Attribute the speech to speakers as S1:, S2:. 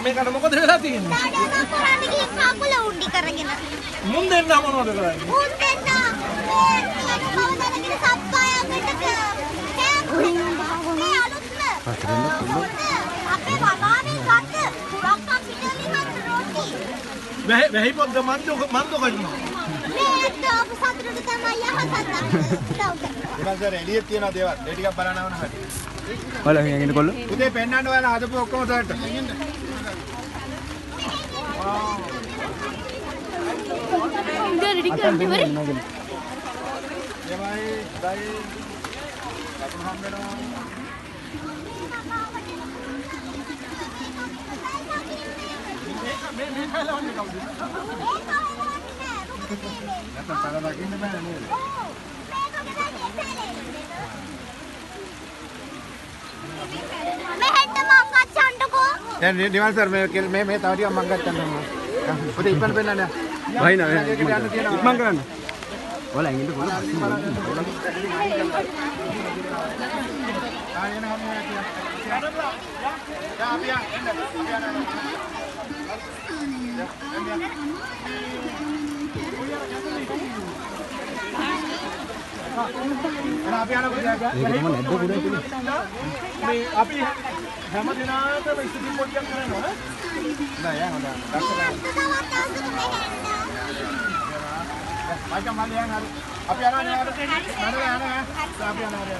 S1: මේකට මොකද වෙලා තියෙන්නේ?
S2: දාඩා කරන්නේ කී කකුල උඩි කරගෙන.
S1: මුන් දෙන්න මොනවද කරන්නේ?
S2: මුන් දෙන්න මේ බවදලගෙන සප්පායකට මේ අලුත්ම අපේ වගාවෙන් ගත්ත පුරක් අපිටලි හත් රොටි.
S1: වැහි පොද්ද මන්දෝ කරනවා.
S2: මේ ඩොබ් සතුටු තමයි යහසත් ඩොබ්.
S3: ඉතින් සර් එළියේ තියෙන දේවල් ඒ ටිකක් බලන්න ඕන හරි.
S4: ඔයාලා මෙහෙන් කොල්ල.
S3: උදේ පෙන්නන්න ඔයාලා හදපු ඔක්කොම සර්ට.
S1: මේ කලවන්නේ කවුද?
S3: නැත්නම් පළ දකින්න බෑ නේද?
S2: මෙහෙට මං ගච්ඡන්නකෝ.
S3: දැන් නිවල් සර් මේ තව ටිකක් මං ගත්තන්න ඕන. පොතේ ඉපන් පෙන්නන්න.
S4: වහින ඉක්මන් කරන්න. ඔයාලා ඇඟින්ද කොල්ල පස්සේ බලන්න.
S3: ආයෙන හැමෝම කියලා. යා අපි එන්න. අපි
S1: අපි හැම දිනකටම ඉස්තිරි පොඩ්ඩක් කරනවා
S3: නෑ යා හොඳයි. අපි යනවා නේ. අපි යනවා.